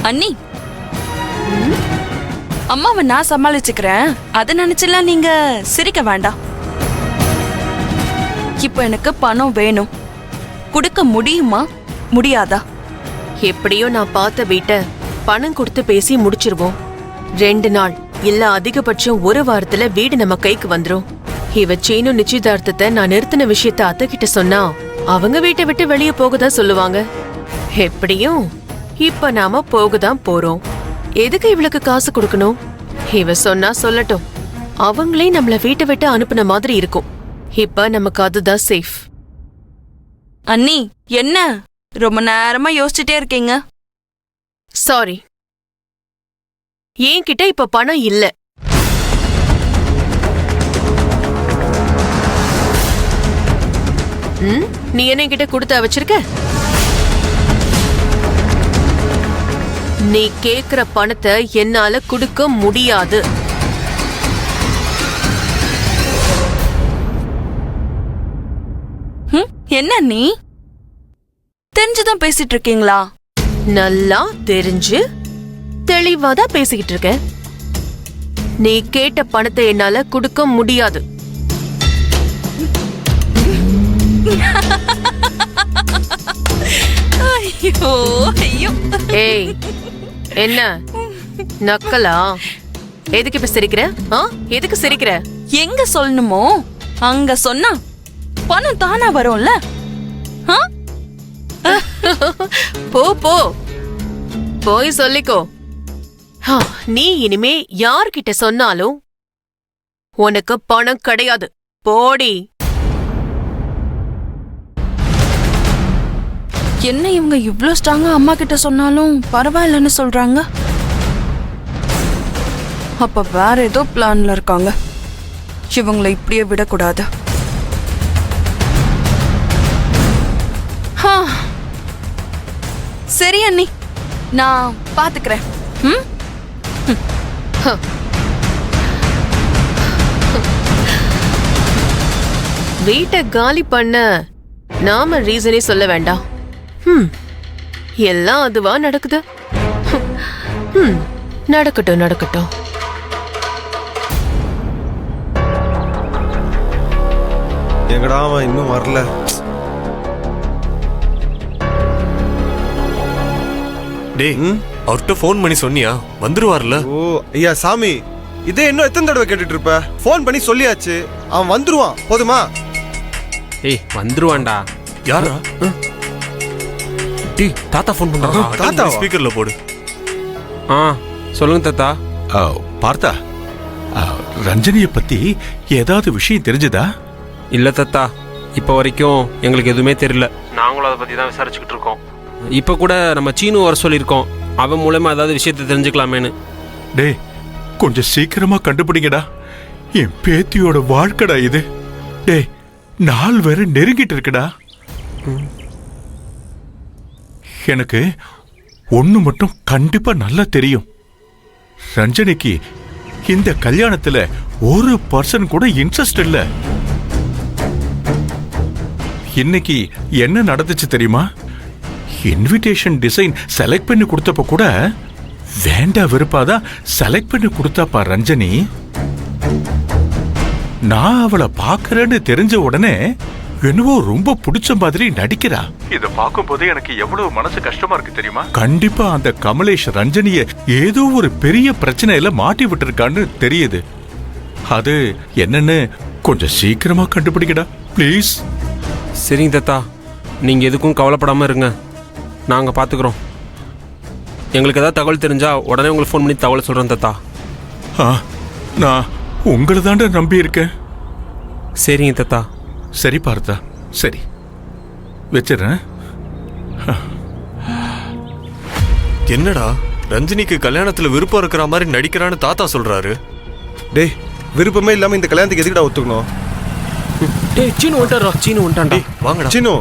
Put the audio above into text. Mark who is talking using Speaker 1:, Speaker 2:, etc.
Speaker 1: அண்ணி, அம்மாவை நான் சமாளிச்சுக்கிறேன். அதை நினைச்செல்லாம் நீங்க சிரிக்க வேண்டாம். இப்ப எனக்கு பணம் வேணும். கொடுக்க முடியுமா முடியாதா?
Speaker 2: எப்படியோ நான் பார்த்த வீட்டை பணம் கொடுத்து பேசி முடிச்சிருவோம். 2 நாள் இல்ல அதிகபட்சம் 1 வாரத்துல வீடு நம்ம கைக்கு வந்துரும். இவ சீனு நிச்சயதார்த்தத்தை நான் நிறுத்தின விஷயத்த அத்தை கிட்ட சொன்னா அவங்க வீட்டை விட்டு வெளியே போகதான் சொல்லுவாங்க. எப்படியும் இப்ப நாம போகதான் போறோம். எதுக்கு இவளுக்கு காசு கொடுக்கணும்? இவ சொன்னா சொல்லட்டும். அவங்களே நம்மள வீட்டை விட்டு அனுப்புன மாதிரி இருக்கும். இப்ப நமக்கு அதுதான் சேஃப்.
Speaker 1: அண்ணி, என்ன ரொம்ப நேரமா யோசிச்சுட்டே இருக்கீங்க?
Speaker 2: சாரி, என்கிட்ட இப்ப பணம் இல்ல. நீ என்ன என்கிட்ட கொடுத்த வச்சிருக்க? நீ கேக்குற பணத்தை என்னால கொடுக்க முடியாது.
Speaker 1: என்ன நீ தெரிஞ்சுதான் பேசிட்டு இருக்கீங்களா?
Speaker 2: நல்லா தெரிஞ்சு தெளிவாதான் பேசிக்கிட்டு இருக்க. நீ கேட்ட பணத்தை என்னால கொடுக்க முடியாது.
Speaker 1: ஐயோ ஐயோ.
Speaker 2: ஏய், என்ன நக்கலா? எதுக்கு இப்ப சிரிக்கிற? எதுக்கு சிரிக்கிற?
Speaker 1: எங்க சொல்லணுமோ அங்க சொன்னா பணம் தானா வரும்ல.
Speaker 2: போ போ போய் சொல்லிக்கோ. நீ இனிமே யார்கிட்ட சொன்னாலும் உனக்கு பணம் கிடையாது. போடி.
Speaker 1: என்ன இவங்க இவ்ளோ ஸ்ட்ராங்கா அம்மா கிட்ட சொன்னாலும் பரவாயில்லன்னு சொல்றாங்க? அப்ப வேற ஏதோ பிளான்ல இருக்காங்க. இவங்களை இப்படியே விடக்கூடாது. சரி அண்ணி, நான் பாத்துக்கிறேன்.
Speaker 2: வீட்டை காலி பண்ண நாம ரீசனே சொல்ல வேண்டாம். எல்லாம் அதுவா நடக்குது. நடக்கட்டும் நடக்கட்டும்.
Speaker 3: எங்கடா அவன் இன்னும் வரல?
Speaker 4: டேய், அவர்கிட்ட ஃபோன் பண்ணி சொன்னியா? வந்துருவார்ல?
Speaker 3: ஓ ஐயா சாமி, இதே இன்னும் எத்தனை தடவை கேட்டுட்டு இருப்ப? ஃபோன் பண்ணி சொல்லியாச்சு, அவன் வந்துருவான். போதுமா?
Speaker 5: ஏய், வந்துருவான்டா.
Speaker 4: யாரா? டேய், தாத்தா ஃபோன் பண்றாரா? தாத்தா ஸ்பீக்கர்ல போடு.
Speaker 5: சொல்லுங்க தாத்தா.
Speaker 6: பார்த்தா, ரஞ்சனியை பத்தி ஏதாவது விஷயம் தெரிஞ்சதா?
Speaker 5: இல்ல தாத்தா, இப்ப வரைக்கும் எங்களுக்கு எதுவுமே தெரியல. நாங்களும் அதை பத்தி தான் விசாரிச்சுக்கிட்டு இருக்கோம். இப்ப கூட நம்ம சீனு வர சொல்லியிருக்கோம். அவன் மூலமா ஏதாவது விஷயத்தை தெரிஞ்சுக்கலாமேன்னு.
Speaker 6: டேய், கொஞ்சம் சீக்கிரமா கண்டுபிடிங்கடா. என் பேத்தியோட வாழ்க்கடா இது. டேய், நாள் வேற நெருங்கிட்டு இருக்குடா. எனக்கு ஒண்ணு மட்டும் கண்டிப்பா நல்லா தெரியும். ரஞ்சனிக்கு இந்த கல்யாணத்துல 1% கூட இன்ட்ரெஸ்ட் இல்ல. இன்னைக்கு என்ன நடந்துச்சு தெரியுமா? இன்விடேஷன் டிசைன் செலக்ட் பண்ணி கொடுத்தப்ப கூட வேண்டா வெறுப்பாதான் செலக்ட் பண்ணி கொடுத்தாப்பா ரஞ்சனி. நான் அவளை பாக்குறேன்னு தெரிஞ்ச உடனே என்னவோ ரொம்ப பிடிச்ச மாதிரி நடிக்கிறா. இத பார்க்கும் போதே எனக்கு எவ்வளவு மனசு கஷ்டமா இருக்கு தெரியுமா? கண்டிப்பா அந்த கமலேஷ் ரஞ்சனிய ஏதோ ஒரு பெரிய பிரச்சனையில மாட்டி விட்டுருக்கான்னு தெரியுது. அது என்னன்னு கொஞ்சம் சீக்கிரமா கண்டுபிடிக்கடா ப்ளீஸ்.
Speaker 5: சரிங்க தாத்தா, நீங்க எதுக்கும் கவலைப்படாம இருங்க. நாங்க பாத்துக்கிறோம். எங்களுக்கு ஏதாவது தகவல் தெரிஞ்சா உடனே உங்களுக்கு ஃபோன் பண்ணி தகவல் சொல்றேன் தாத்தா.
Speaker 6: நான் உங்களை தாண்ட நம்பி இருக்கேன்.
Speaker 5: சரிங்க தாத்தா.
Speaker 6: சரி பார்த்தா, சரி வச்சிடறேன்.
Speaker 4: என்னடா ரஞ்சினிக்கு கல்யாணத்துல விருப்பம் இருக்கிற மாதிரி நடிக்கிறான்னு தாத்தா சொல்றாரு.
Speaker 3: டேய், விருப்பமே இல்லாம இந்த கல்யாணத்துக்கு எதுக்குடா ஒத்துக்கணும்?
Speaker 5: டேய், சீனு வந்துட்டாரா? சீனு வந்துட்டான்டா.
Speaker 4: வாங்கடா.
Speaker 3: சின்னு,